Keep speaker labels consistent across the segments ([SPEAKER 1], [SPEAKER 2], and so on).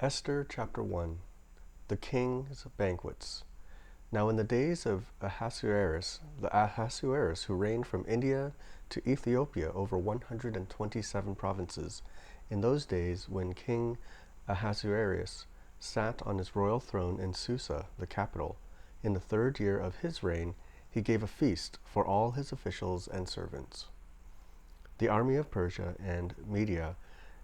[SPEAKER 1] Esther chapter 1. The King's Banquets. Now in the days of Ahasuerus, the Ahasuerus who reigned from India to Ethiopia over 127 provinces, in those days when King Ahasuerus sat on his royal throne in Susa, the capital, in the 3rd year of his reign, he gave a feast for all his officials and servants. The army of Persia and Media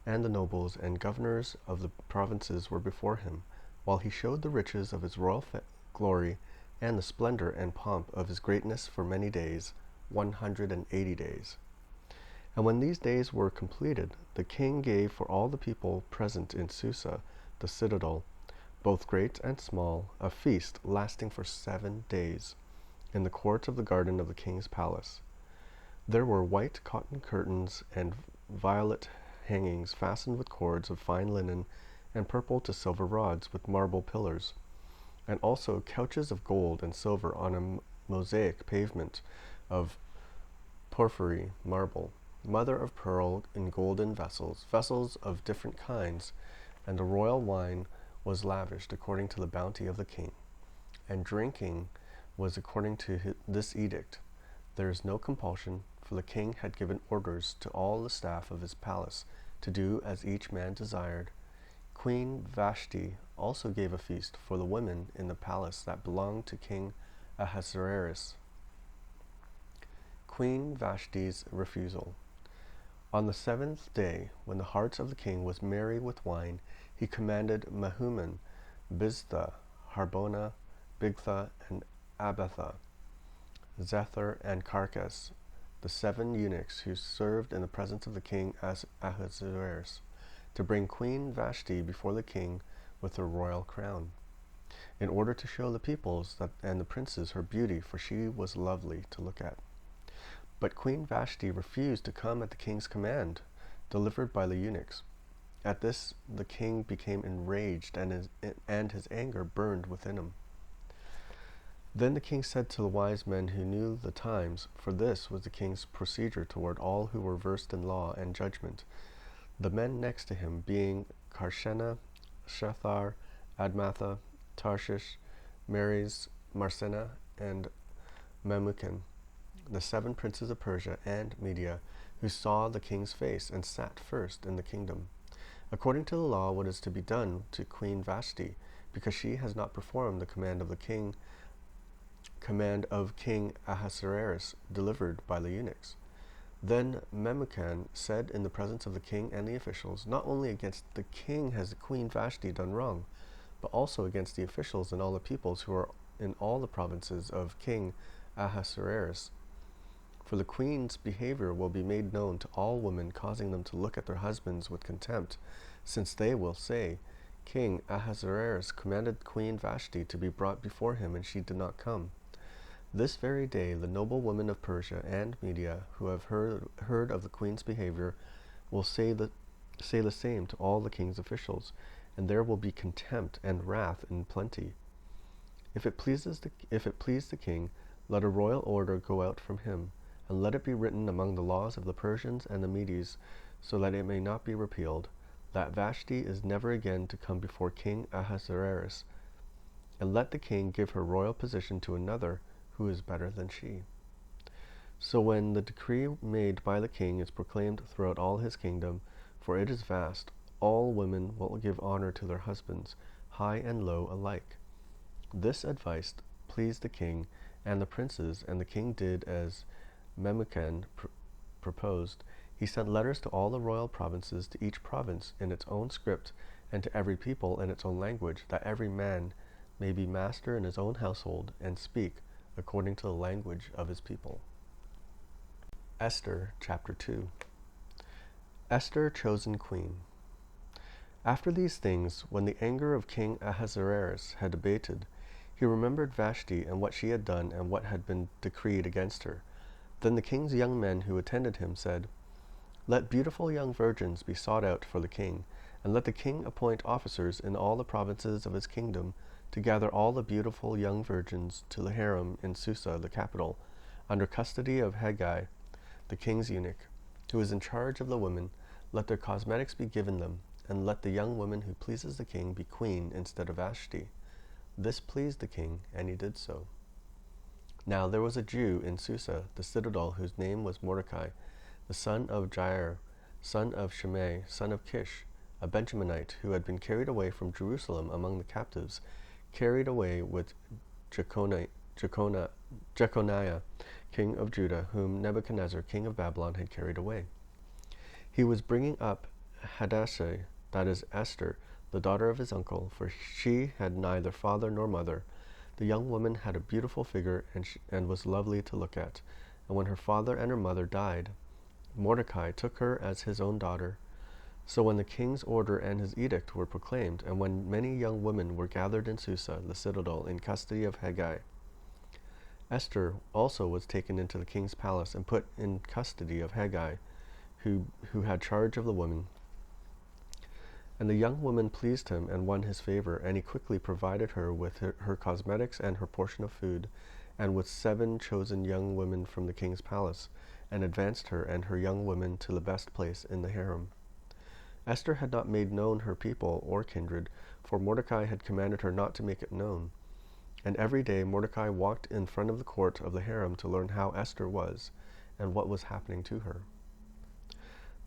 [SPEAKER 1] and the nobles and governors of the provinces were before him, while he showed the riches of his royal glory and the splendor and pomp of his greatness for many days, 180 days. And when these days were completed, the king gave for all the people present in Susa, the citadel, both great and small, a feast lasting for 7 days, in the court of the garden of the king's palace. There were white cotton curtains and violet hangings fastened with cords of fine linen, and purple to silver rods with marble pillars, and also couches of gold and silver on a mosaic pavement of porphyry marble, mother of pearl in golden vessels, vessels of different kinds, and the royal wine was lavished according to the bounty of the king, and drinking was according to this edict. There is no compulsion, for the king had given orders to all the staff of his palace to do as each man desired. Queen Vashti also gave a feast for the women in the palace that belonged to King Ahasuerus. Queen Vashti's refusal. On the 7th day, when the heart of the king was merry with wine, he commanded Mehuman, Biztha, Harbona, Bigtha, and Abatha, Zethar, and Carkas, the 7 eunuchs who served in the presence of the king Ahasuerus, to bring Queen Vashti before the king with her royal crown, in order to show the peoples and the princes her beauty, for she was lovely to look at. But Queen Vashti refused to come at the king's command, delivered by the eunuchs. At this the king became enraged, and his anger burned within him. Then the king said to the wise men who knew the times, for this was the king's procedure toward all who were versed in law and judgment, the men next to him being Karshena, Shethar, Admatha, Tarshish, Meres, Marsena, and Memucan, the 7 princes of Persia and Media, who saw the king's face and sat first in the kingdom, according to the law, what is to be done to Queen Vashti, because she has not performed the command of King Ahasuerus delivered by the eunuchs. Then Memucan said in the presence of the king and the officials, not only against the king has Queen Vashti done wrong, but also against the officials and all the peoples who are in all the provinces of King Ahasuerus. For the queen's behavior will be made known to all women, causing them to look at their husbands with contempt, since they will say, King Ahasuerus commanded Queen Vashti to be brought before him, and she did not come. This very day the noble women of Persia and Media, who have heard of the queen's behavior, will say the same to all the king's officials, and there will be contempt and wrath in plenty. If it please the king, let a royal order go out from him, and let it be written among the laws of the Persians and the Medes, so that it may not be repealed, that Vashti is never again to come before King Ahasuerus, and let the king give her royal position to another who is better than she. So when the decree made by the king is proclaimed throughout all his kingdom, for it is vast, all women will give honor to their husbands, high and low alike. This advice pleased the king and the princes, and the king did as Memucan proposed. He sent letters to all the royal provinces, to each province in its own script, and to every people in its own language, that every man may be master in his own household, and speak according to the language of his people. Esther chapter 2. Esther chosen queen. After these things, when the anger of King Ahasuerus had abated, he remembered Vashti and what she had done and what had been decreed against her. Then the king's young men who attended him said, Let beautiful young virgins be sought out for the king, and let the king appoint officers in all the provinces of his kingdom to gather all the beautiful young virgins to the harem in Susa, the capital, under custody of Haggai, the king's eunuch, who is in charge of the women. Let their cosmetics be given them, and let the young woman who pleases the king be queen instead of Vashti. This pleased the king, and he did so. Now there was a Jew in Susa, the citadel, whose name was Mordecai, the son of Jair, son of Shimei, son of Kish, a Benjaminite, who had been carried away from Jerusalem among the captives, carried away with Jeconiah, king of Judah, whom Nebuchadnezzar, king of Babylon, had carried away. He was bringing up Hadassah, that is Esther, the daughter of his uncle, for she had neither father nor mother. The young woman had a beautiful figure and was lovely to look at. And when her father and her mother died, Mordecai took her as his own daughter. So when the king's order and his edict were proclaimed, and when many young women were gathered in Susa, the citadel, in custody of Hegai, Esther also was taken into the king's palace and put in custody of Hegai, who had charge of the women. And the young woman pleased him and won his favor, and he quickly provided her with her cosmetics and her portion of food, and with 7 chosen young women from the king's palace, and advanced her and her young women to the best place in the harem. Esther had not made known her people or kindred, for Mordecai had commanded her not to make it known. And every day Mordecai walked in front of the court of the harem to learn how Esther was, and what was happening to her.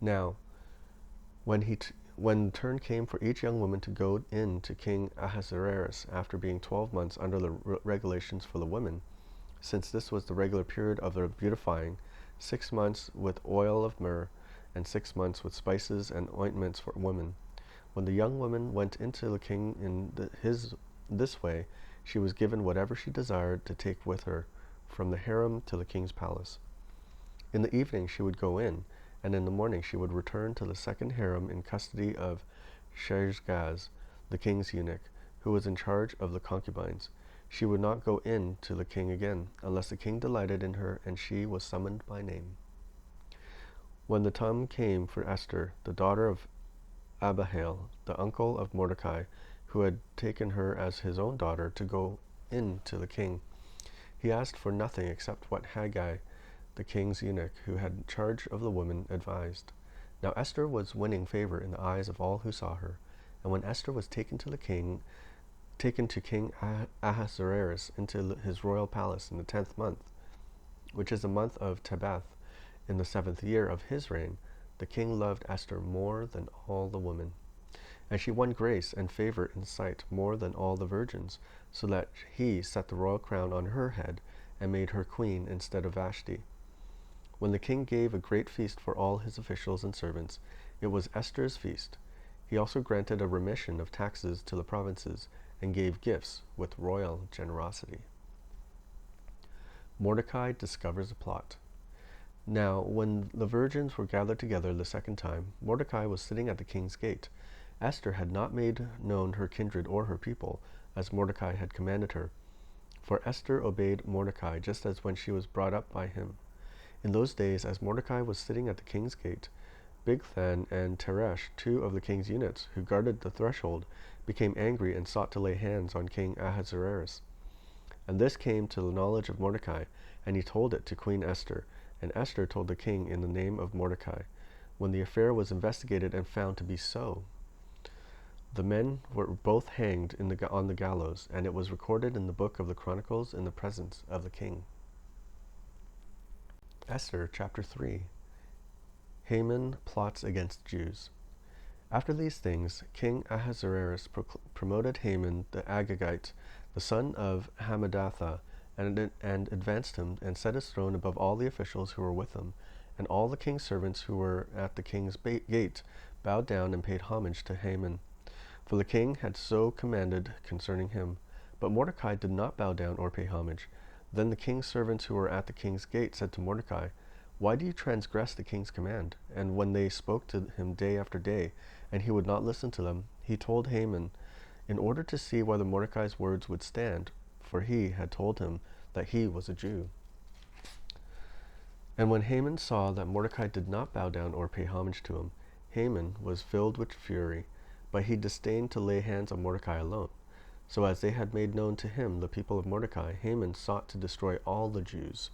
[SPEAKER 1] Now, when the turn came for each young woman to go in to King Ahasuerus after being 12 months under the regulations for the women, since this was the regular period of their beautifying, 6 months with oil of myrrh, and 6 months with spices and ointments for women. When the young woman went into the king in this way, she was given whatever she desired to take with her, from the harem to the king's palace. In the evening she would go in, and in the morning she would return to the second harem in custody of Shaashgaz, the king's eunuch, who was in charge of the concubines. She would not go in to the king again, unless the king delighted in her and she was summoned by name. When the time came for Esther, the daughter of Abihail, the uncle of Mordecai, who had taken her as his own daughter, to go in to the king, he asked for nothing except what Hegai, the king's eunuch, who had charge of the women, advised. Now Esther was winning favor in the eyes of all who saw her. And when Esther was taken to King Ahasuerus into his royal palace in the 10th month, which is the month of Tebeth, in the 7th year of his reign, the king loved Esther more than all the women. And she won grace and favor in sight more than all the virgins, so that he set the royal crown on her head and made her queen instead of Vashti. When the king gave a great feast for all his officials and servants, it was Esther's feast. He also granted a remission of taxes to the provinces and gave gifts with royal generosity. Mordecai discovers a plot. Now, when the virgins were gathered together the second time, Mordecai was sitting at the king's gate. Esther had not made known her kindred or her people, as Mordecai had commanded her. For Esther obeyed Mordecai just as when she was brought up by him. In those days, as Mordecai was sitting at the king's gate, Bigthan and Teresh, 2 of the king's eunuchs, who guarded the threshold, became angry and sought to lay hands on King Ahasuerus. And this came to the knowledge of Mordecai, and he told it to Queen Esther, and Esther told the king in the name of Mordecai. When the affair was investigated and found to be so, the men were both hanged on the gallows, and it was recorded in the book of the Chronicles in the presence of the king. Esther chapter 3. Haman plots against Jews. After these things, King Ahasuerus promoted Haman the Agagite, the son of Hammedatha, and advanced him, and set his throne above all the officials who were with him. And all the king's servants who were at the king's gate bowed down and paid homage to Haman, for the king had so commanded concerning him. But Mordecai did not bow down or pay homage. Then the king's servants who were at the king's gate said to Mordecai, "Why do you transgress the king's command?" And when they spoke to him day after day, and he would not listen to them, he told Haman, in order to see whether Mordecai's words would stand, for he had told him that he was a Jew. And when Haman saw that Mordecai did not bow down or pay homage to him, Haman was filled with fury, but he disdained to lay hands on Mordecai alone. So as they had made known to him the people of Mordecai, Haman sought to destroy all the Jews,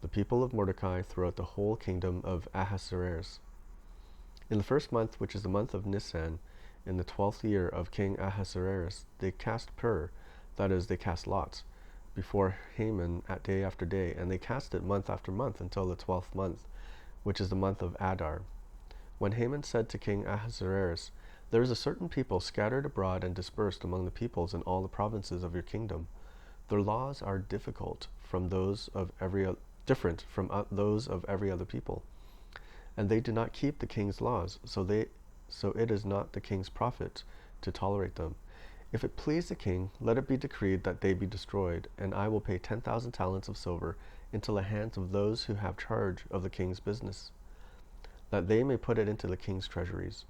[SPEAKER 1] the people of Mordecai, throughout the whole kingdom of Ahasuerus. In the first month, which is the month of Nisan, in the 12th year of King Ahasuerus, they cast pur, that is, they cast lots, before Haman at day after day, and they cast it month after month until the 12th month, which is the month of Adar. When Haman said to King Ahasuerus, "There is a certain people scattered abroad and dispersed among the peoples in all the provinces of your kingdom. Their laws are different from those of every other people, and they do not keep the king's laws, so it is not the king's profit to tolerate them. If it please the king, let it be decreed that they be destroyed, and I will pay 10,000 talents of silver into the hands of those who have charge of the king's business, that they may put it into the king's treasuries."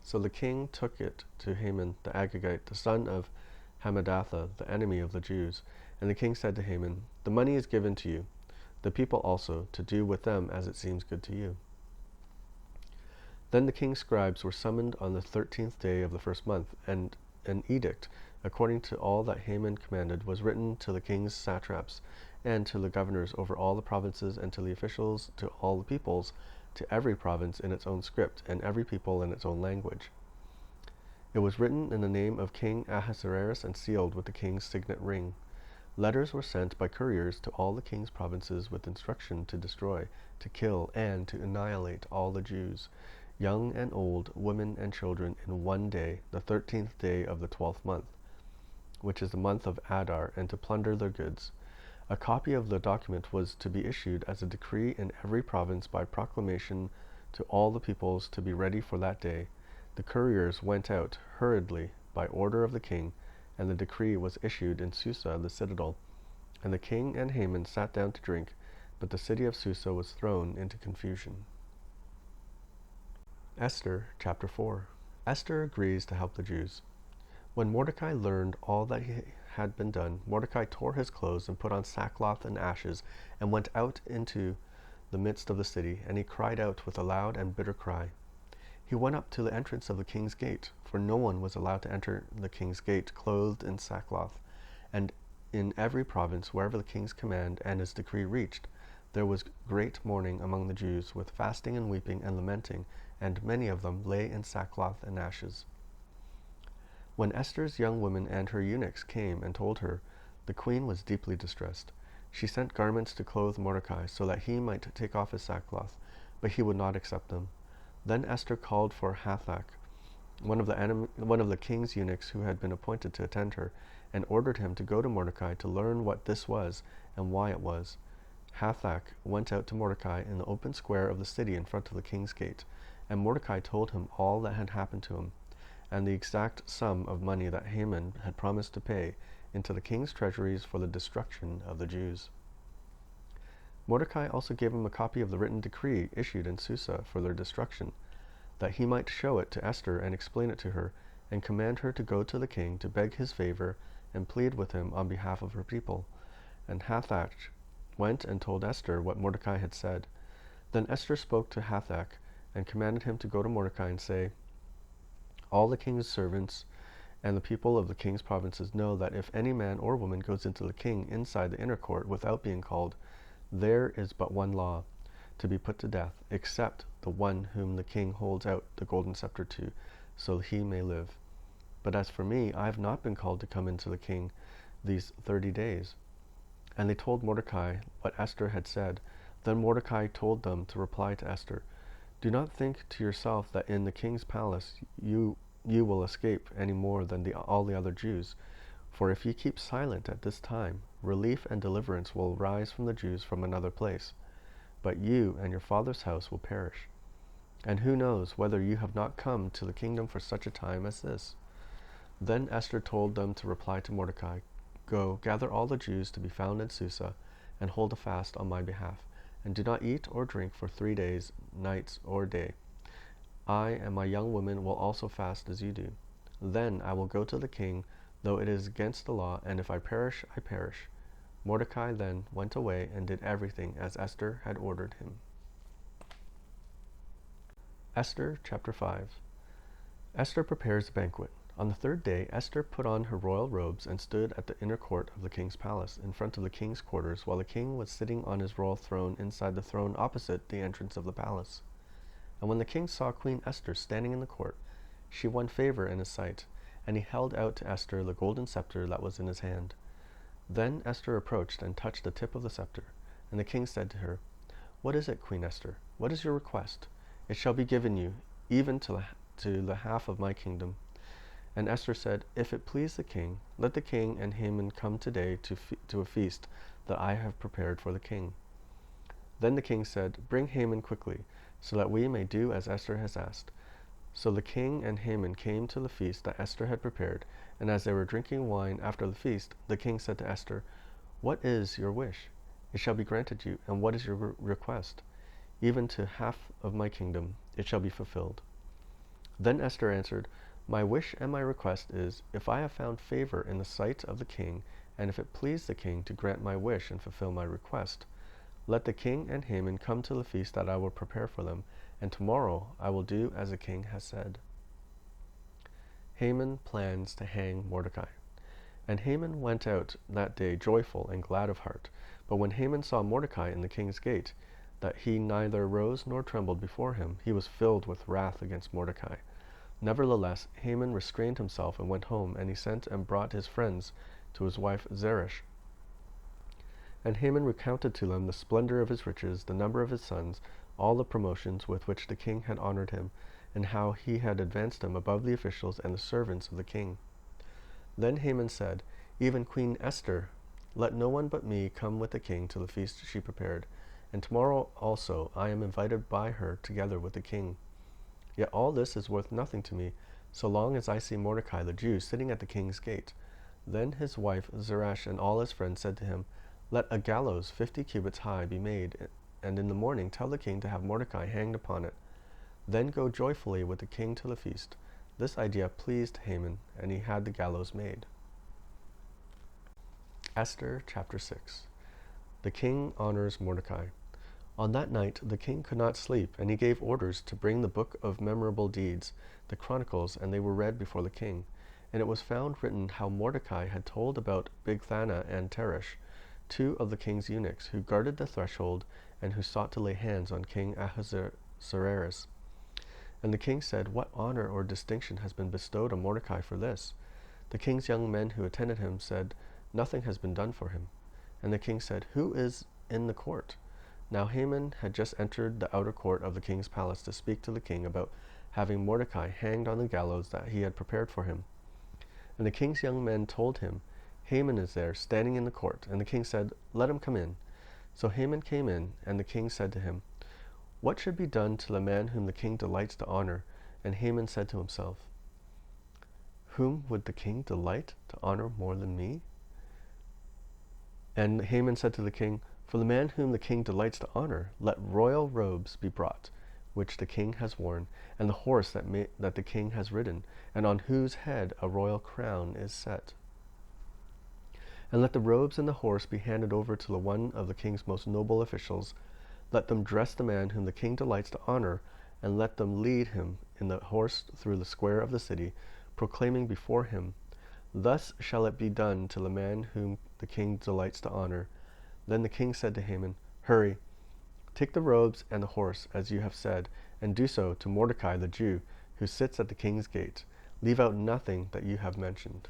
[SPEAKER 1] So the king took it to Haman the Agagite, the son of Hammedatha, the enemy of the Jews. And the king said to Haman, "The money is given to you, the people also, to do with them as it seems good to you." Then the king's scribes were summoned on the 13th day of the first month, and an edict, according to all that Haman commanded, was written to the king's satraps, and to the governors over all the provinces, and to the officials, to all the peoples, to every province in its own script, and every people in its own language. It was written in the name of King Ahasuerus and sealed with the king's signet ring. Letters were sent by couriers to all the king's provinces with instruction to destroy, to kill, and to annihilate all the Jews, young and old, women and children, in one day, the 13th day of the 12th month, which is the month of Adar, and to plunder their goods. A copy of the document was to be issued as a decree in every province by proclamation to all the peoples to be ready for that day. The couriers went out hurriedly by order of the king, and the decree was issued in Susa, the citadel. And the king and Haman sat down to drink, but the city of Susa was thrown into confusion. Esther, chapter 4. Esther agrees to help the Jews. When Mordecai learned all that had been done, Mordecai tore his clothes and put on sackcloth and ashes, and went out into the midst of the city, and he cried out with a loud and bitter cry. He went up to the entrance of the king's gate, for no one was allowed to enter the king's gate clothed in sackcloth. And in every province, wherever the king's command and his decree reached, there was great mourning among the Jews, with fasting and weeping and lamenting, and many of them lay in sackcloth and ashes. When Esther's young women and her eunuchs came and told her, the queen was deeply distressed. She sent garments to clothe Mordecai, so that he might take off his sackcloth, but he would not accept them. Then Esther called for Hathach, one of the king's eunuchs who had been appointed to attend her, and ordered him to go to Mordecai to learn what this was and why it was. Hathach went out to Mordecai in the open square of the city in front of the king's gate, and Mordecai told him all that had happened to him, and the exact sum of money that Haman had promised to pay into the king's treasuries for the destruction of the Jews. Mordecai also gave him a copy of the written decree issued in Susa for their destruction, that he might show it to Esther and explain it to her, and command her to go to the king to beg his favor and plead with him on behalf of her people. And Hathach went and told Esther what Mordecai had said. Then Esther spoke to Hathach and commanded him to go to Mordecai and say, "All the king's servants and the people of the king's provinces know that if any man or woman goes into the king inside the inner court without being called, there is but one law, to be put to death, except the one whom the king holds out the golden scepter to, so he may live. But as for me, I have not been called to come into the king these 30 days. And they told Mordecai what Esther had said. Then Mordecai told them to reply to Esther, "Do not think to yourself that in the king's palace you will escape any more than all the other Jews. For if ye keep silent at this time, relief and deliverance will rise from the Jews from another place. But you and your father's house will perish. And who knows whether you have not come to the kingdom for such a time as this?" Then Esther told them to reply to Mordecai, "Go, gather all the Jews to be found in Susa, and hold a fast on my behalf, and do not eat or drink for 3 days, nights or day. I and my young women will also fast as you do. Then I will go to the king, though it is against the law, and if I perish, I perish." Mordecai then went away and did everything as Esther had ordered him. Esther chapter 5. Esther prepares a banquet. On the 3rd day, Esther put on her royal robes and stood at the inner court of the king's palace, in front of the king's quarters, while the king was sitting on his royal throne inside the throne opposite the entrance of the palace. And when the king saw Queen Esther standing in the court, she won favor in his sight, and he held out to Esther the golden scepter that was in his hand. Then Esther approached and touched the tip of the scepter, and the king said to her, "What is it, Queen Esther? What is your request? It shall be given you, even to the half of my kingdom." And Esther said, "If it please the king, let the king and Haman come today to a feast that I have prepared for the king." Then the king said, "Bring Haman quickly, so that we may do as Esther has asked." So the king and Haman came to the feast that Esther had prepared, and as they were drinking wine after the feast, the king said to Esther, "What is your wish? It shall be granted you. And what is your request? Even to half of my kingdom it shall be fulfilled." Then Esther answered, "My wish and my request is, if I have found favor in the sight of the king, and if it please the king to grant my wish and fulfill my request, let the king and Haman come to the feast that I will prepare for them, and tomorrow I will do as the king has said." Haman plans to hang Mordecai. And Haman went out that day joyful and glad of heart. But when Haman saw Mordecai in the king's gate, that he neither rose nor trembled before him, he was filled with wrath against Mordecai. Nevertheless, Haman restrained himself and went home, and he sent and brought his friends to his wife Zeresh. And Haman recounted to them the splendor of his riches, the number of his sons, all the promotions with which the king had honored him, and how he had advanced him above the officials and the servants of the king. Then Haman said, "Even Queen Esther, let no one but me come with the king to the feast she prepared, and tomorrow also I am invited by her together with the king. Yet all this is worth nothing to me, so long as I see Mordecai the Jew sitting at the king's gate." Then his wife Zeresh and all his friends said to him, "Let a gallows 50 cubits high be made, and in the morning tell the king to have Mordecai hanged upon it. Then go joyfully with the king to the feast." This idea pleased Haman, and he had the gallows made. Esther chapter 6. The king honors Mordecai. On that night the king could not sleep, and he gave orders to bring the book of memorable deeds, the Chronicles, and they were read before the king. And it was found written how Mordecai had told about Bigthana and Teresh, two of the king's eunuchs, who guarded the threshold and who sought to lay hands on King Ahasuerus. And the king said, "What honor or distinction has been bestowed on Mordecai for this?" The king's young men who attended him said, "Nothing has been done for him." And the king said, "Who is in the court?" Now Haman had just entered the outer court of the king's palace to speak to the king about having Mordecai hanged on the gallows that he had prepared for him. And the king's young men told him, "Haman is there, standing in the court." And the king said, "Let him come in." So Haman came in, and the king said to him, "What should be done to the man whom the king delights to honor?" And Haman said to himself, "Whom would the king delight to honor more than me?" And Haman said to the king, "For the man whom the king delights to honor, let royal robes be brought, which the king has worn, and the horse that the king has ridden, and on whose head a royal crown is set. And let the robes and the horse be handed over to the one of the king's most noble officials. Let them dress the man whom the king delights to honor, and let them lead him in the horse through the square of the city, proclaiming before him, 'Thus shall it be done to the man whom the king delights to honor.'" Then the king said to Haman, "Hurry, take the robes and the horse, as you have said, and do so to Mordecai the Jew, who sits at the king's gate. Leave out nothing that you have mentioned."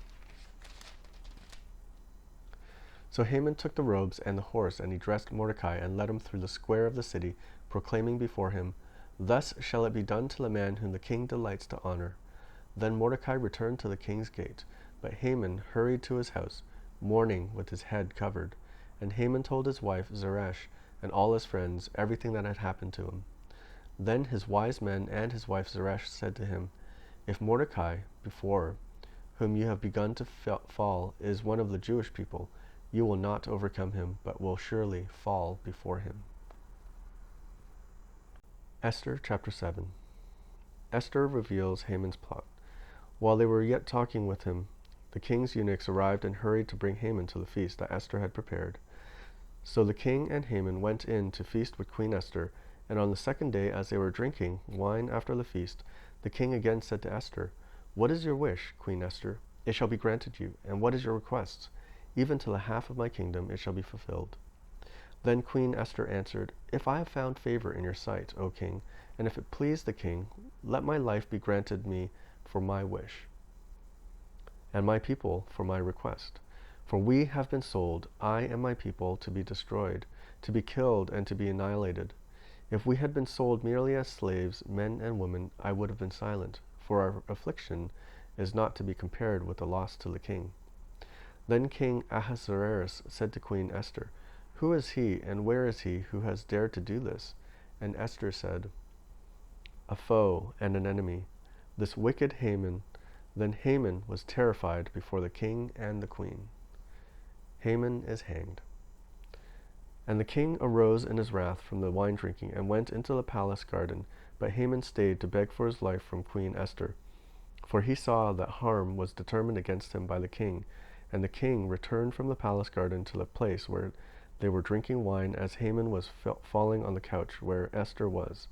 [SPEAKER 1] So Haman took the robes and the horse, and he dressed Mordecai and led him through the square of the city, proclaiming before him, "Thus shall it be done to the man whom the king delights to honor." Then Mordecai returned to the king's gate, but Haman hurried to his house, mourning with his head covered. And Haman told his wife Zeresh and all his friends everything that had happened to him. Then his wise men and his wife Zeresh said to him, "If Mordecai, before whom you have begun to fall, is one of the Jewish people, you will not overcome him, but will surely fall before him." Esther chapter 7. Esther reveals Haman's plot. While they were yet talking with him, the king's eunuchs arrived and hurried to bring Haman to the feast that Esther had prepared. So the king and Haman went in to feast with Queen Esther, and on the second day, as they were drinking wine after the feast, the king again said to Esther, "What is your wish, Queen Esther? It shall be granted you. And what is your request? Even to the half of my kingdom it shall be fulfilled." Then Queen Esther answered, "If I have found favor in your sight, O king, and if it please the king, let my life be granted me for my wish, and my people for my request. For we have been sold, I and my people, to be destroyed, to be killed, and to be annihilated. If we had been sold merely as slaves, men and women, I would have been silent, for our affliction is not to be compared with the loss to the king. Then King Ahasuerus said to Queen Esther, Who is he, and where is he, who has dared to do this? And Esther said, A foe and an enemy, this wicked Haman. Then Haman was terrified before the king and the queen. Haman is hanged. And the king arose in his wrath from the wine drinking, and went into the palace garden. But Haman stayed to beg for his life from Queen Esther, for he saw that harm was determined against him by the king. And the king returned from the palace garden to the place where they were drinking wine, as Haman was falling on the couch where Esther was.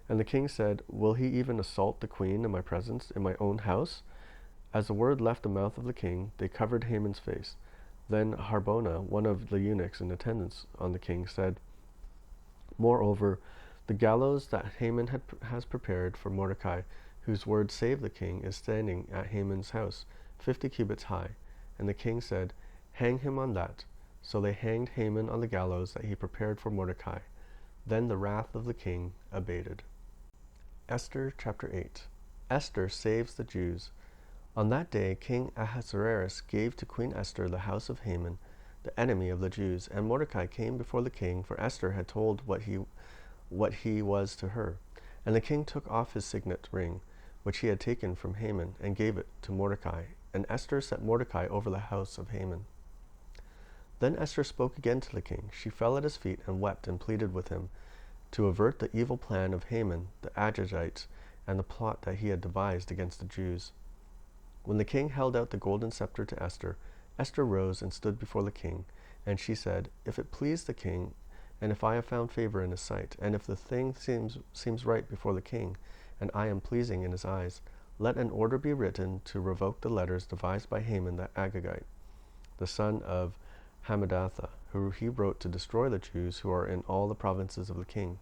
[SPEAKER 1] And the king said, Will he even assault the queen in my presence, in my own house? As the word left the mouth of the king, they covered Haman's face. Then Harbona, one of the eunuchs in attendance on the king, said, Moreover, the gallows that Haman has prepared for Mordecai, whose word saved the king, is standing at Haman's house, 50 cubits high. And the king said, Hang him on that. So they hanged Haman on the gallows that he prepared for Mordecai. Then the wrath of the king abated. Esther chapter 8. Esther saves the Jews. On that day King Ahasuerus gave to Queen Esther the house of Haman, the enemy of the Jews, and Mordecai came before the king, for Esther had told what he was to her. And the king took off his signet ring, which he had taken from Haman, and gave it to Mordecai. And Esther set Mordecai over the house of Haman. Then Esther spoke again to the king. She fell at his feet and wept and pleaded with him to avert the evil plan of Haman the Agagite and the plot that he had devised against the Jews. When the king held out the golden scepter to Esther, Esther rose and stood before the king, and she said, If it please the king, and if I have found favor in his sight, and if the thing seems right before the king, and I am pleasing in his eyes, let an order be written to revoke the letters devised by Haman the Agagite, the son of Hammedatha, who he wrote to destroy the Jews who are in all the provinces of the king.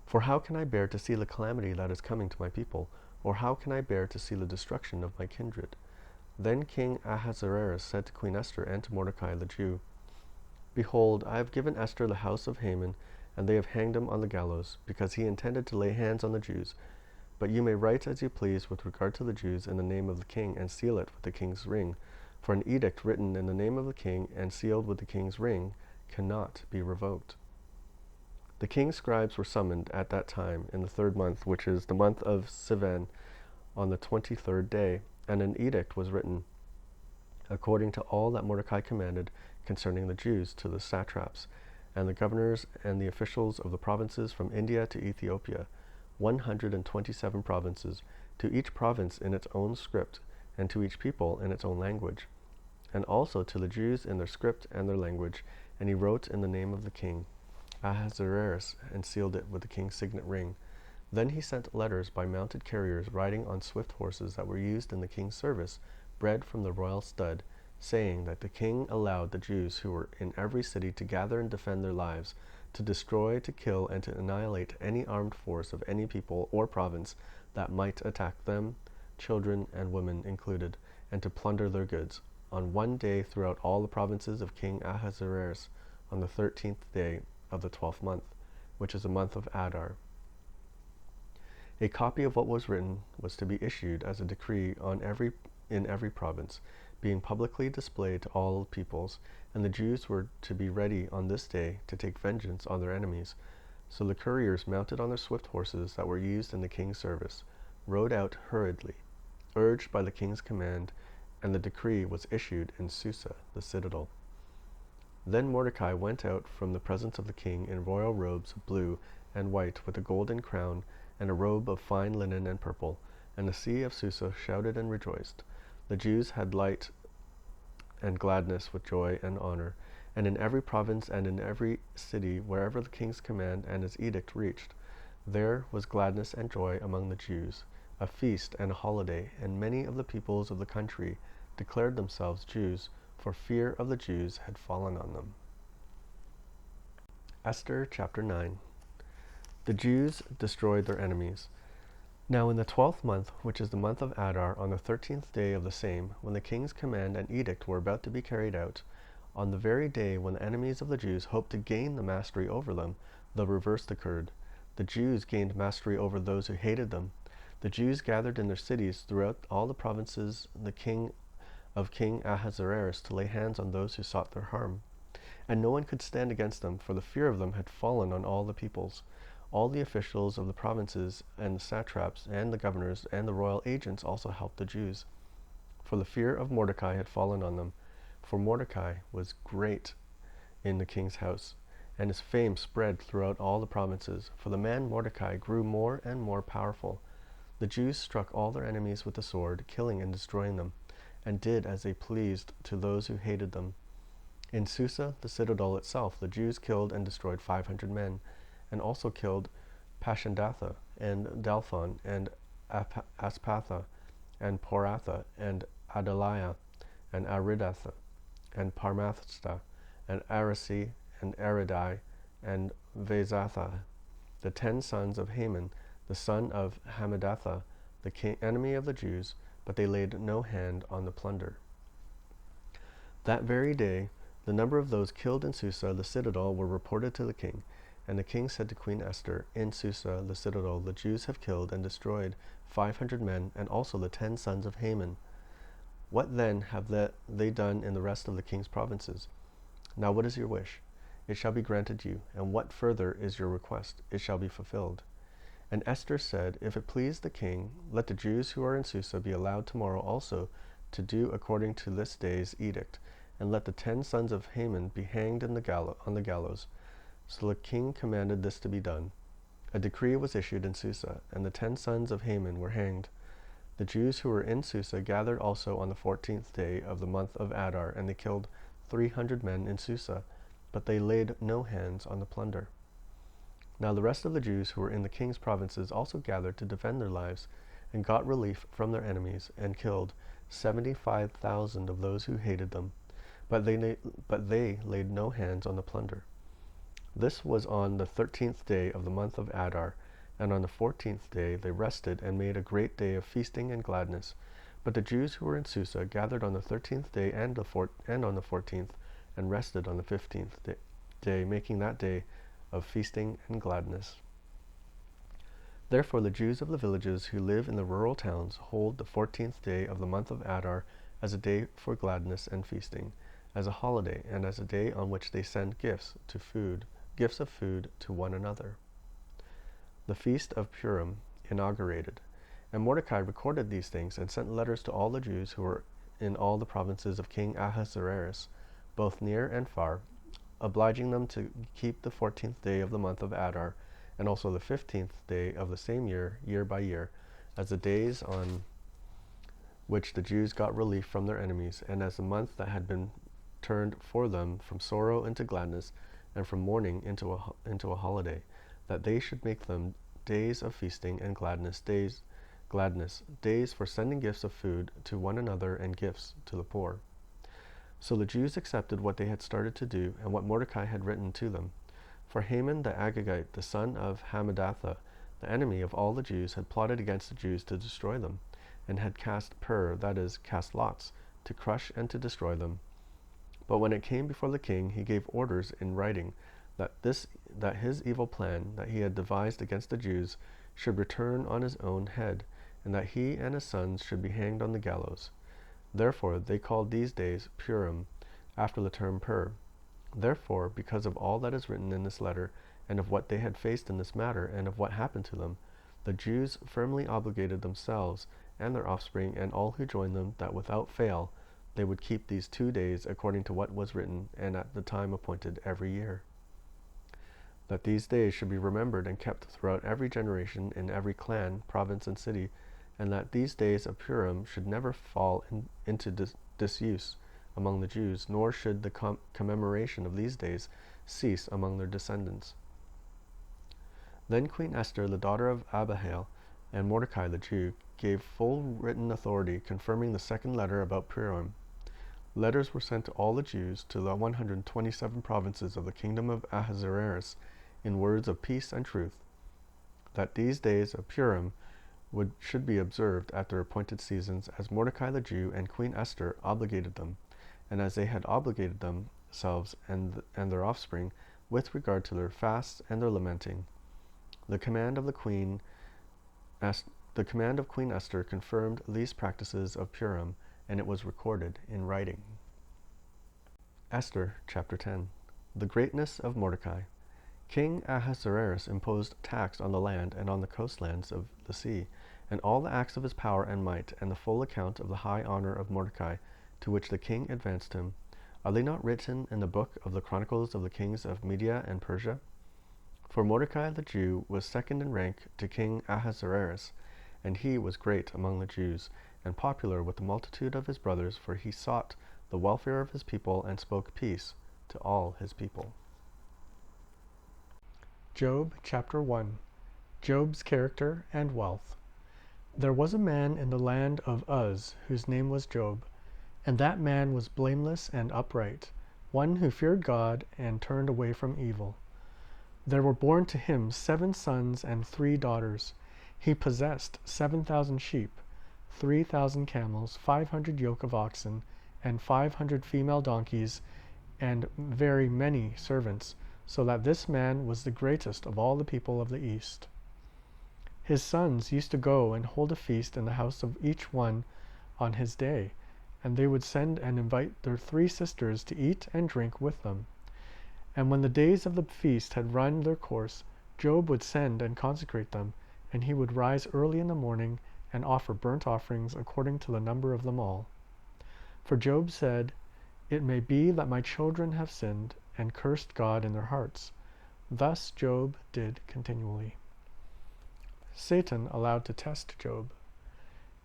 [SPEAKER 1] For how can I bear to see the calamity that is coming to my people? Or how can I bear to see the destruction of my kindred? Then King Ahasuerus said to Queen Esther and to Mordecai the Jew, Behold, I have given Esther the house of Haman, and they have hanged him on the gallows, because he intended to lay hands on the Jews. But you may write as you please with regard to the Jews in the name of the king, and seal it with the king's ring. For an edict written in the name of the king and sealed with the king's ring cannot be revoked. The king's scribes were summoned at that time in the 3rd month, which is the month of Sivan, on the 23rd day, and an edict was written, according to all that Mordecai commanded concerning the Jews, to the satraps, and the governors, and the officials of the provinces from India to Ethiopia, 127 provinces, to each province in its own script, and to each people in its own language, and also to the Jews in their script and their language. And he wrote in the name of the king Ahasuerus, and sealed it with the king's signet ring. Then he sent letters by mounted carriers riding on swift horses that were used in the king's service, bred from the royal stud, saying that the king allowed the Jews who were in every city to gather and defend their lives, to destroy, to kill, and to annihilate any armed force of any people or province that might attack them, children and women included, and to plunder their goods, on one day throughout all the provinces of King Ahasuerus, on the 13th day of the 12th month, which is the month of Adar. A copy of what was written was to be issued as a decree in every province, being publicly displayed to all peoples, and the Jews were to be ready on this day to take vengeance on their enemies. So the couriers, mounted on their swift horses that were used in the king's service, rode out hurriedly, urged by the king's command, and the decree was issued in Susa, the citadel. Then Mordecai went out from the presence of the king in royal robes of blue and white, with a golden crown, and a robe of fine linen and purple, and the sea of Susa shouted and rejoiced. The Jews had light and gladness with joy and honor, and in every province and in every city, wherever the king's command and his edict reached, there was gladness and joy among the Jews, a feast and a holiday, and many of the peoples of the country declared themselves Jews, for fear of the Jews had fallen on them. Esther chapter 9. The Jews destroyed their enemies. Now in the 12th month, which is the month of Adar, on the 13th day of the same, when the king's command and edict were about to be carried out, on the very day when the enemies of the Jews hoped to gain the mastery over them, the reverse occurred. The Jews gained mastery over those who hated them. The Jews gathered in their cities throughout all the provinces the king Ahasuerus to lay hands on those who sought their harm. And no one could stand against them, for the fear of them had fallen on all the peoples. All the officials of the provinces and the satraps and the governors and the royal agents also helped the Jews, for the fear of Mordecai had fallen on them. For Mordecai was great in the king's house, and his fame spread throughout all the provinces, for the man Mordecai grew more and more powerful. The Jews struck all their enemies with the sword, killing and destroying them, and did as they pleased to those who hated them. In Susa, the citadel itself, the Jews killed and destroyed 500 men, and also killed Pashandatha, and Dalphon, and Aspatha, and Poratha, and Adaliah, and Aridatha, and Parmathsta, and Arasi, and Aridai, and Vezatha, the 10 sons of Haman, the son of Hammedatha, the enemy of the Jews, but they laid no hand on the plunder. That very day, the number of those killed in Susa, the citadel, were reported to the king. And the king said to Queen Esther, in Susa, the citadel, the Jews have killed and destroyed 500 men, and also the 10 sons of Haman. What then have they done in the rest of the king's provinces? Now what is your wish? It shall be granted you. And what further is your request? It shall be fulfilled. And Esther said, if it please the king, let the Jews who are in Susa be allowed tomorrow also to do according to this day's edict, and let the 10 sons of Haman be hanged on the gallows. So the king commanded this to be done. A decree was issued in Susa, and the 10 sons of Haman were hanged. The Jews who were in Susa gathered also on the 14th day of the month of Adar, and they killed 300 men in Susa, but they laid no hands on the plunder. Now the rest of the Jews who were in the king's provinces also gathered to defend their lives, and got relief from their enemies, and killed 75,000 of those who hated them, but they laid no hands on the plunder. This was on the 13th day of the month of Adar, and on the 14th day they rested and made a great day of feasting and gladness. But the Jews who were in Susa gathered on the 13th day and on the 14th, and rested on the 15th day, making that day of feasting and gladness. Therefore the Jews of the villages who live in the rural towns hold the 14th day of the month of Adar as a day for gladness and feasting, as a holiday, and as a day on which they send gifts of food to one another. The Feast of Purim inaugurated. And Mordecai recorded these things and sent letters to all the Jews who were in all the provinces of King Ahasuerus, both near and far, obliging them to keep the 14th day of the month of Adar, and also the 15th day of the same year, year by year, as the days on which the Jews got relief from their enemies, and as the month that had been turned for them from sorrow into gladness, and from mourning into a holiday, that they should make them days of feasting and gladness, days for sending gifts of food to one another and gifts to the poor. So the Jews accepted what they had started to do, and what Mordecai had written to them. For Haman the Agagite, the son of Hammedatha, the enemy of all the Jews, had plotted against the Jews to destroy them, and had cast that is, cast lots, to crush and to destroy them. But when it came before the king, he gave orders in writing that his evil plan that he had devised against the Jews should return on his own head, and that he and his sons should be hanged on the gallows. Therefore they called these days Purim, after the term Pur. Therefore, because of all that is written in this letter, and of what they had faced in this matter, and of what happened to them, the Jews firmly obligated themselves and their offspring and all who joined them that without fail they would keep these 2 days according to what was written and at the time appointed every year. That these days should be remembered and kept throughout every generation in every clan, province, and city, and that these days of Purim should never fall into disuse among the Jews, nor should the commemoration of these days cease among their descendants. Then Queen Esther, the daughter of Abihail, and Mordecai the Jew, gave full written authority confirming the second letter about Purim. Letters were sent to all the Jews, to the 127 provinces of the kingdom of Ahasuerus, in words of peace and truth. that these days of Purim should be observed at their appointed seasons, as Mordecai the Jew and Queen Esther obligated them, and as they had obligated themselves and their offspring with regard to their fasts and their lamenting. The command of Queen Esther confirmed these practices of Purim, and it was recorded in writing. Esther chapter 10. The greatness of Mordecai. King Ahasuerus imposed tax on the land and on the coastlands of the sea, and all the acts of his power and might, and the full account of the high honor of Mordecai, to which the king advanced him. Are they not written in the book of the Chronicles of the kings of Media and Persia? For Mordecai the Jew was second in rank to King Ahasuerus, and he was great among the Jews, and popular with the multitude of his brothers, for he sought the welfare of his people and spoke peace to all his people.
[SPEAKER 2] Job chapter 1. Job's character and wealth. There was a man in the land of Uz, whose name was Job, and that man was blameless and upright, one who feared God and turned away from evil. There were born to him 7 sons and 3 daughters. He possessed 7,000 sheep, 3,000 camels, 500 yoke of oxen, and 500 female donkeys, and very many servants, so that this man was the greatest of all the people of the East. His sons used to go and hold a feast in the house of each one on his day, and they would send and invite their 3 sisters to eat and drink with them. And when the days of the feast had run their course, Job would send and consecrate them, and he would rise early in the morning and offer burnt offerings according to the number of them all. For Job said, "It may be that my children have sinned and cursed God in their hearts." Thus Job did continually. Satan allowed to test Job.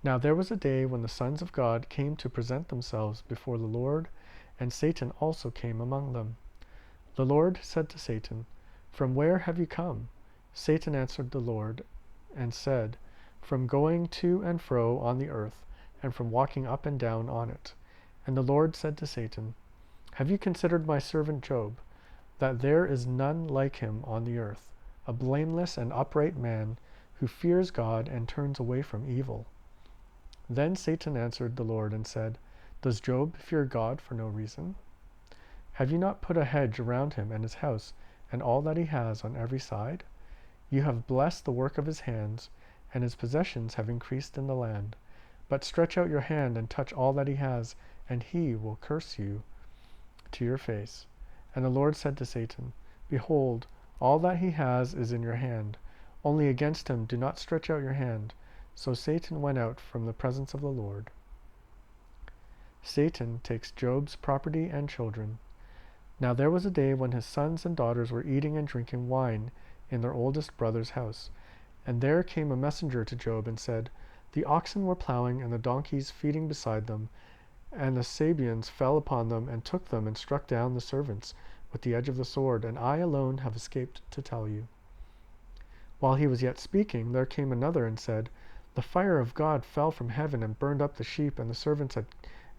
[SPEAKER 2] Now there was a day when the sons of God came to present themselves before the Lord, and Satan also came among them. The Lord said to Satan, "From where have you come?" Satan answered the Lord and said, "From going to and fro on the earth, and from walking up and down on it." And the Lord said to Satan, "Have you considered my servant Job, that there is none like him on the earth, a blameless and upright man, who fears God and turns away from evil?" Then Satan answered the Lord and said, "Does Job fear God for no reason? Have you not put a hedge around him and his house and all that he has on every side? You have blessed the work of his hands, and his possessions have increased in the land. But stretch out your hand and touch all that he has, and he will curse you to your face." And the Lord said to Satan, "Behold, all that he has is in your hand. Only against him do not stretch out your hand." So Satan went out from the presence of the Lord. Satan takes Job's property and children. Now there was a day when his sons and daughters were eating and drinking wine in their oldest brother's house. And there came a messenger to Job and said, "The oxen were plowing and the donkeys feeding beside them, and the Sabeans fell upon them and took them and struck down the servants with the edge of the sword, and I alone have escaped to tell you." While he was yet speaking, there came another and said, "The fire of God fell from heaven and burned up the sheep and the servants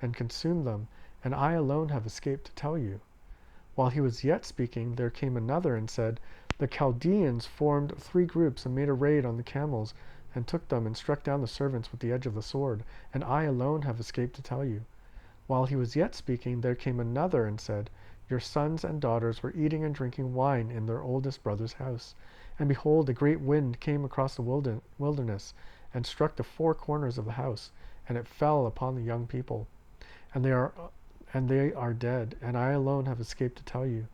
[SPEAKER 2] and consumed them, and I alone have escaped to tell you." While he was yet speaking, there came another and said, "The Chaldeans formed 3 groups and made a raid on the camels and took them and struck down the servants with the edge of the sword, and I alone have escaped to tell you." While he was yet speaking, there came another and said, "Your sons and daughters were eating and drinking wine in their oldest brother's house. And behold, a great wind came across the wilderness and struck the 4 corners of the house, and it fell upon the young people. And they are dead, and I alone have escaped to tell you."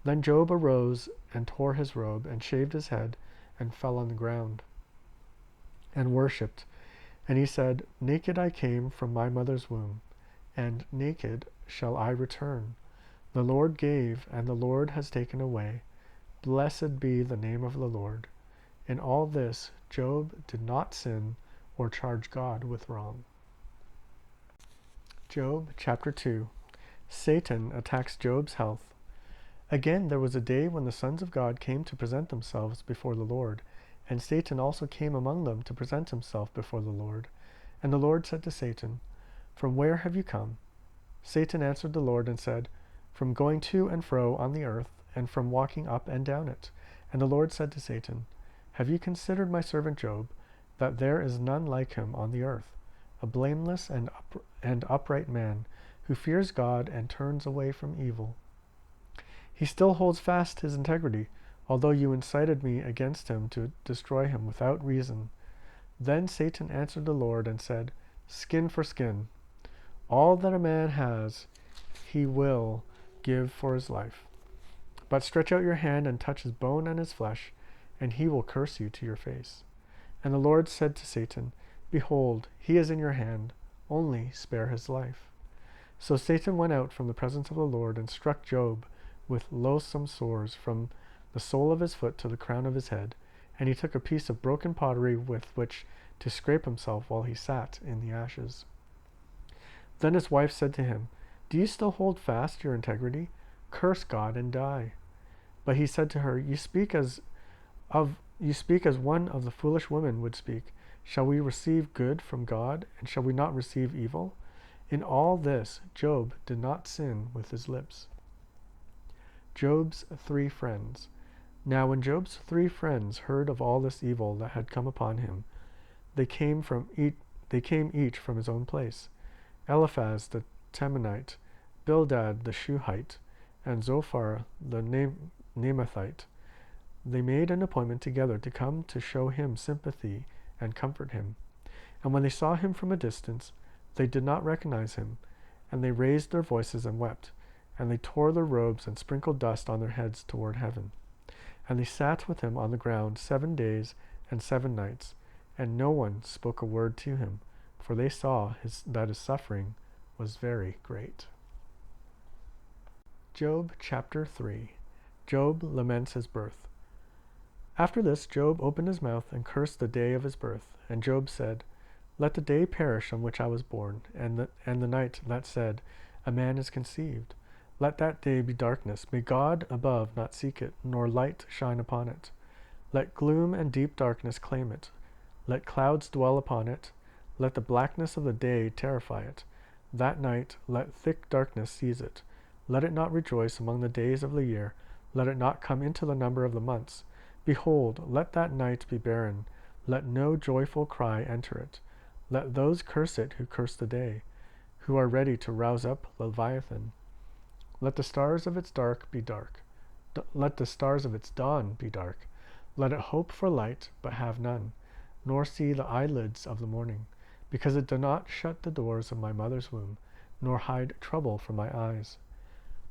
[SPEAKER 2] Then Job arose and tore his robe and shaved his head and fell on the ground and worshipped. And he said, "Naked I came from my mother's womb, and naked shall I return. The Lord gave, and the Lord has taken away. Blessed be the name of the Lord." In all this, Job did not sin or charge God with wrong. Job chapter 2. Satan attacks Job's health. Again, there was a day when the sons of God came to present themselves before the Lord, and Satan also came among them to present himself before the Lord. And the Lord said to Satan, "From where have you come?" Satan answered the Lord and said, "From going to and fro on the earth, and from walking up and down it." And the Lord said to Satan, Have you considered my servant Job, that there is none like him on the earth, a blameless and upright man, who fears God and turns away from evil? He still holds fast his integrity, although you incited me against him to destroy him without reason. Then Satan answered the Lord and said, Skin for skin. All that a man has, he will give for his life. But stretch out your hand and touch his bone and his flesh, and he will curse you to your face. And the Lord said to Satan, Behold, he is in your hand, only spare his life. So Satan went out from the presence of the Lord and struck Job with loathsome sores from the sole of his foot to the crown of his head, and he took a piece of broken pottery with which to scrape himself while he sat in the ashes. Then his wife said to him, Do you still hold fast your integrity? Curse God and die. But he said to her, You speak as one of the foolish women would speak. Shall we receive good from God, and shall we not receive evil? In all this Job did not sin with his lips. Job's 3 friends. Now when Job's 3 friends heard of all this evil that had come upon him, they came each from his own place. Eliphaz the Temanite, Bildad the Shuhite, and Zophar the Naamathite. They made an appointment together to come to show him sympathy and comfort him. And when they saw him from a distance, they did not recognize him, and they raised their voices and wept, and they tore their robes and sprinkled dust on their heads toward heaven. And they sat with him on the ground 7 days and 7 nights, and no one spoke a word to him, for they saw that his suffering was very great. Job chapter 3. Job laments his birth. After this, Job opened his mouth and cursed the day of his birth. And Job said, Let the day perish on which I was born, and the night that said, A man is conceived. Let that day be darkness. May God above not seek it, nor light shine upon it. Let gloom and deep darkness claim it. Let clouds dwell upon it. Let the blackness of the day terrify it. That night let thick darkness seize it. Let it not rejoice among the days of the year. Let it not come into the number of the months. Behold, let that night be barren. Let no joyful cry enter it. Let those curse it who curse the day, who are ready to rouse up Leviathan. Let the stars of its dark be dark. Let the stars of its dawn be dark. Let it hope for light, but have none, nor see the eyelids of the morning, because it did not shut the doors of my mother's womb, nor hide trouble from my eyes.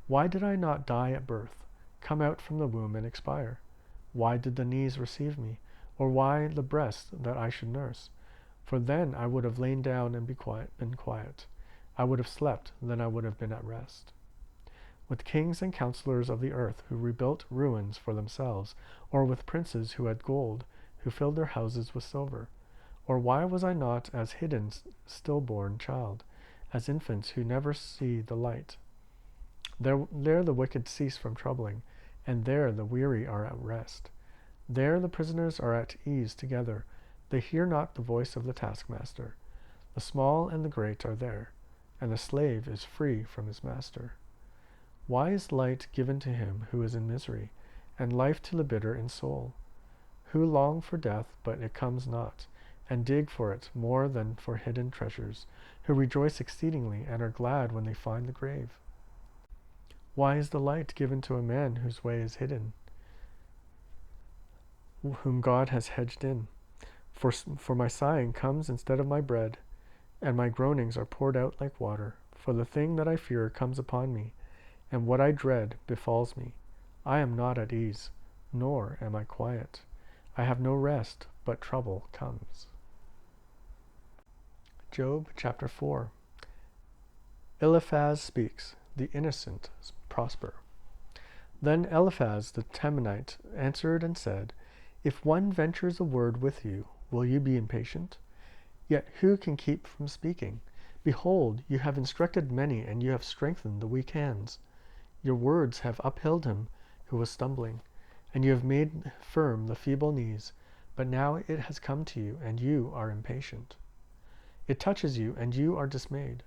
[SPEAKER 2] Why did I not die at birth, come out from the womb and expire? Why did the knees receive me, or why the breast that I should nurse? For then I would have lain down and been quiet. I would have slept, then I would have been at rest. With kings and counselors of the earth who rebuilt ruins for themselves, or with princes who had gold, who filled their houses with silver. Or why was I not as hidden stillborn child, as infants who never see the light? There the wicked cease from troubling, and there the weary are at rest. There the prisoners are at ease together. They hear not the voice of the taskmaster. The small and the great are there, and the slave is free from his master. Why is light given to him who is in misery, and life to the bitter in soul? Who long for death, but it comes not, and dig for it more than for hidden treasures, who rejoice exceedingly and are glad when they find the grave? Why is the light given to a man whose way is hidden, whom God has hedged in? For my sighing comes instead of my bread, and my groanings are poured out like water. For the thing that I fear comes upon me, and what I dread befalls me. I am not at ease, nor am I quiet. I have no rest, but trouble comes. Job chapter 4. Eliphaz speaks. The innocent prosper. Then Eliphaz the Temanite answered and said, If one ventures a word with you, will you be impatient? Yet who can keep from speaking? Behold, you have instructed many, and you have strengthened the weak hands. Your words have upheld him who was stumbling, and you have made firm the feeble knees. But now it has come to you, and you are impatient. It touches you, and you are dismayed.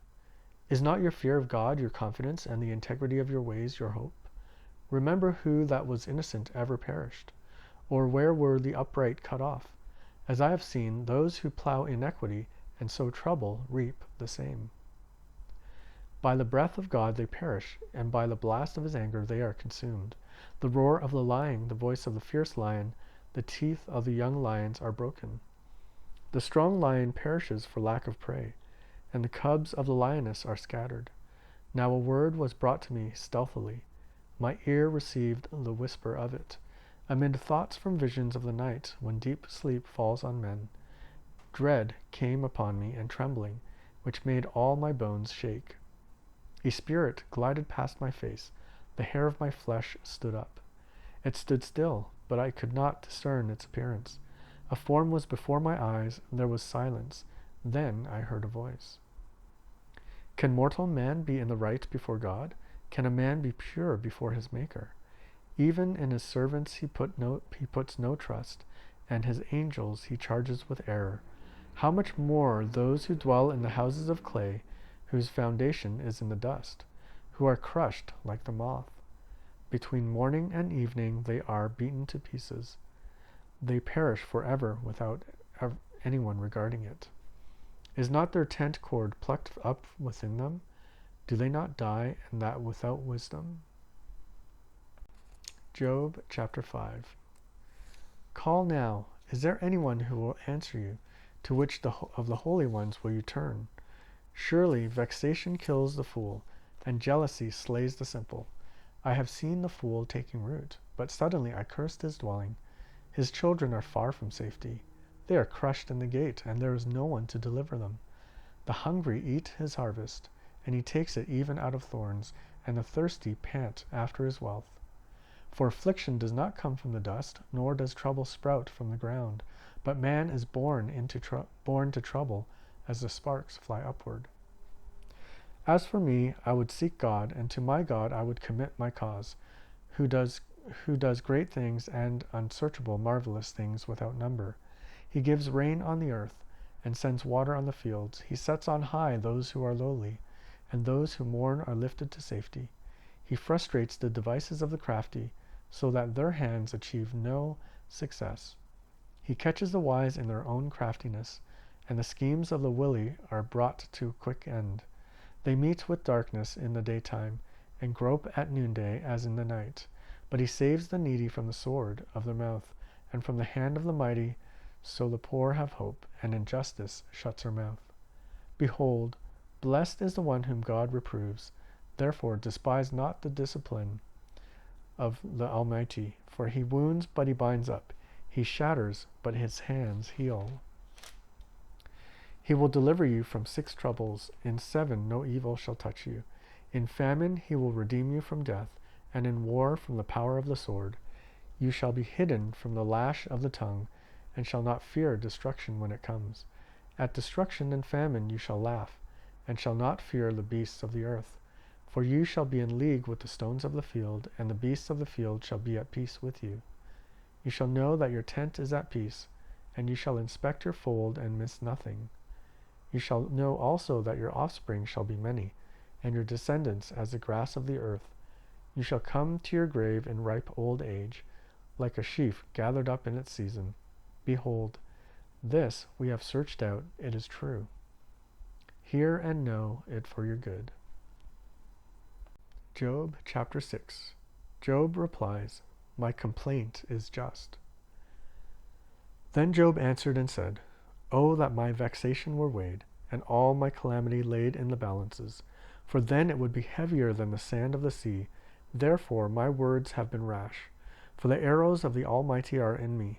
[SPEAKER 2] Is not your fear of God your confidence, and the integrity of your ways your hope? Remember who that was innocent ever perished, Or where were the upright cut off? As I have seen, those who plow iniquity and sow trouble reap the same. By the breath of God they perish, and by the blast of his anger they are consumed. The roar of the lion, the voice of the fierce lion, the teeth of the young lions are broken. The strong lion perishes for lack of prey, and the cubs of the lioness are scattered. Now a word was brought to me stealthily. My ear received the whisper of it. Amid thoughts from visions of the night, when deep sleep falls on men, dread came upon me and trembling, which made all my bones shake. A spirit glided past my face. The hair of my flesh stood up. It stood still, but I could not discern its appearance. A form was before my eyes, and there was silence. Then I heard a voice. Can mortal man be in the right before God? Can a man be pure before his Maker? Even in his servants he puts no trust, and his angels he charges with error. How much more those who dwell in the houses of clay, whose foundation is in the dust, who are crushed like the moth. Between morning and evening they are beaten to pieces. They perish forever without anyone regarding it. Is not their tent cord plucked up within them? Do they not die, and that without wisdom? Job chapter 5. Call now. Is there anyone who will answer you? To which of the holy ones will you turn? Surely vexation kills the fool, and jealousy slays the simple. I have seen the fool taking root, but suddenly I cursed his dwelling. His children are far from safety. They are crushed in the gate, and there is no one to deliver them. The hungry eat his harvest, and he takes it even out of thorns, and the thirsty pant after his wealth. For affliction does not come from the dust, nor does trouble sprout from the ground, but man is born to trouble, as the sparks fly upward. As for me, I would seek God, and to my God I would commit my cause, who does great things and unsearchable marvelous things without number. He gives rain on the earth, and sends water on the fields. He sets on high those who are lowly, and those who mourn are lifted to safety. He frustrates the devices of the crafty, so that their hands achieve no success. He catches the wise in their own craftiness, and the schemes of the wily are brought to a quick end. They meet with darkness in the daytime, and grope at noonday as in the night. But he saves the needy from the sword of their mouth, and from the hand of the mighty, so the poor have hope, and injustice shuts her mouth. Behold, blessed is the one whom God reproves. Therefore despise not the discipline of the Almighty, for he wounds, but he binds up. He shatters, but his hands heal. He will deliver you from 6 troubles. In 7 no evil shall touch you. In famine he will redeem you from death, and in war from the power of the sword. You shall be hidden from the lash of the tongue, and shall not fear destruction when it comes. At destruction and famine you shall laugh, and shall not fear the beasts of the earth. For you shall be in league with the stones of the field, and the beasts of the field shall be at peace with you. You shall know that your tent is at peace, and you shall inspect your fold and miss nothing. You shall know also that your offspring shall be many, and your descendants as the grass of the earth. You shall come to your grave in ripe old age, like a sheaf gathered up in its season. Behold, this we have searched out, it is true. Hear and know it for your good. Job chapter 6. Job replies, My complaint is just. Then Job answered and said, Oh, that my vexation were weighed, and all my calamity laid in the balances, for then it would be heavier than the sand of the sea. Therefore my words have been rash, for the arrows of the Almighty are in me.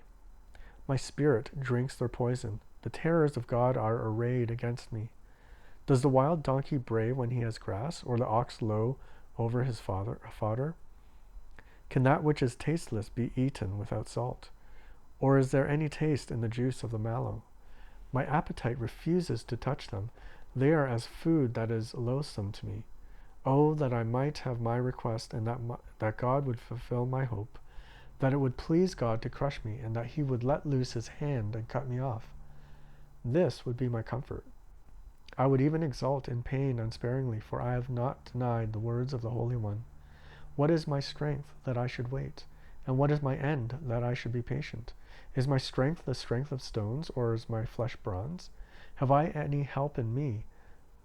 [SPEAKER 2] My spirit drinks their poison. The terrors of God are arrayed against me. Does the wild donkey bray when he has grass, or the ox low over his fodder? Can that which is tasteless be eaten without salt? Or is there any taste in the juice of the mallow? My appetite refuses to touch them. They are as food that is loathsome to me. Oh, that I might have my request, and that God would fulfill my hope, that it would please God to crush me, and that he would let loose his hand and cut me off. This would be my comfort. I would even exult in pain unsparingly, for I have not denied the words of the Holy One. What is my strength that I should wait? And what is my end, that I should be patient? Is my strength the strength of stones, or is my flesh bronze? Have I any help in me,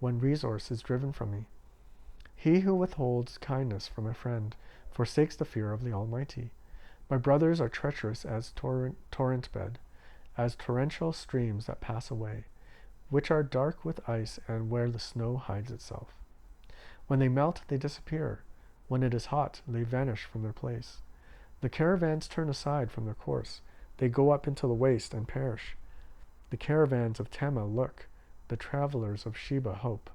[SPEAKER 2] when resource is driven from me? He who withholds kindness from a friend forsakes the fear of the Almighty. My brothers are treacherous as torrent bed, as torrential streams that pass away, which are dark with ice and where the snow hides itself. When they melt, they disappear. When it is hot, they vanish from their place. The caravans turn aside from their course. They go up into the waste and perish. The caravans of Tema look. The travelers of Sheba hope.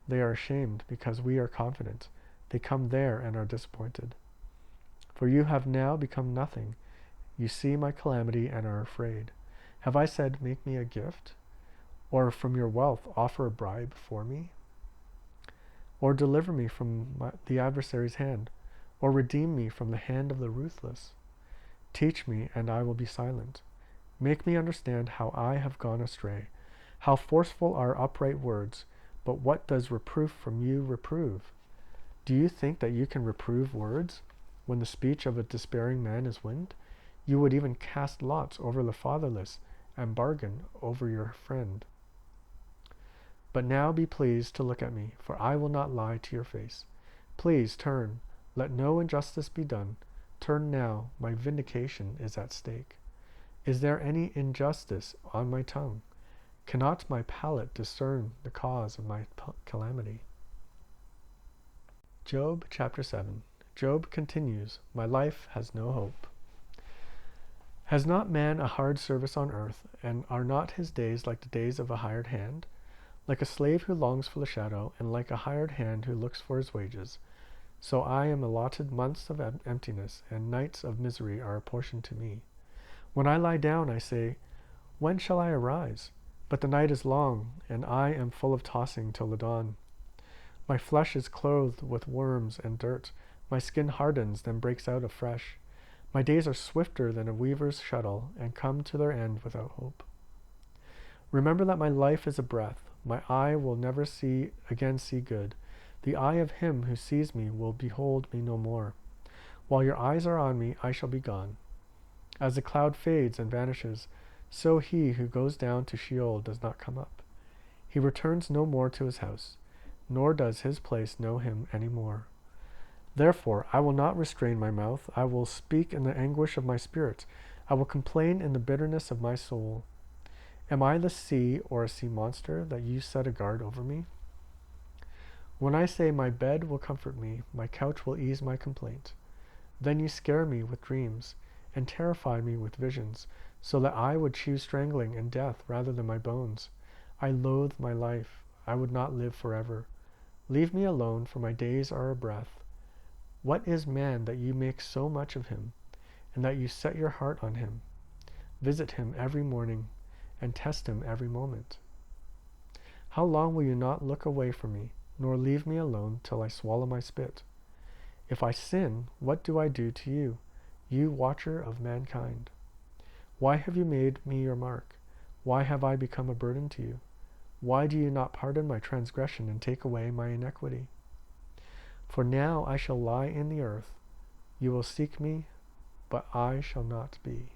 [SPEAKER 2] They are ashamed because we are confident. They come there and are disappointed. For you have now become nothing. You see my calamity and are afraid. Have I said, make me a gift? Or from your wealth offer a bribe for me? Or deliver me from the adversary's hand? Or redeem me from the hand of the ruthless? Teach me, and I will be silent. Make me understand how I have gone astray. How forceful are upright words, but what does reproof from you reprove? Do you think that you can reprove words, when the speech of a despairing man is wind? You would even cast lots over the fatherless, and bargain over your friend. But now be pleased to look at me, for I will not lie to your face. Please turn, let no injustice be done. Turn now, my vindication is at stake. Is there any injustice on my tongue? Cannot my palate discern the cause of my calamity? Job chapter 7. Job continues, my life has no hope. Has not man a hard service on earth, and are not his days like the days of a hired hand? Like a slave who longs for the shadow, and like a hired hand who looks for his wages. So I am allotted months of emptiness, and nights of misery are apportioned to me. When I lie down, I say, when shall I arise? But the night is long, and I am full of tossing till the dawn. My flesh is clothed with worms and dirt. My skin hardens, then breaks out afresh. My days are swifter than a weaver's shuttle, and come to their end without hope. Remember that my life is a breath. My eye will never again see good. The eye of him who sees me will behold me no more. While your eyes are on me, I shall be gone. As the cloud fades and vanishes, so he who goes down to Sheol does not come up. He returns no more to his house, nor does his place know him any more. Therefore I will not restrain my mouth. I will speak in the anguish of my spirit. I will complain in the bitterness of my soul. Am I the sea or a sea monster that you set a guard over me? When I say my bed will comfort me, my couch will ease my complaint, then you scare me with dreams and terrify me with visions, so that I would choose strangling and death rather than my bones. I loathe my life. I would not live forever. Leave me alone, for my days are a breath. What is man that you make so much of him, and that you set your heart on him? Visit him every morning, and test him every moment. How long will you not look away from me, nor leave me alone till I swallow my spit? If I sin, what do I do to you, you watcher of mankind? Why have you made me your mark? Why have I become a burden to you? Why do you not pardon my transgression and take away my iniquity? For now I shall lie in the earth. You will seek me, but I shall not be.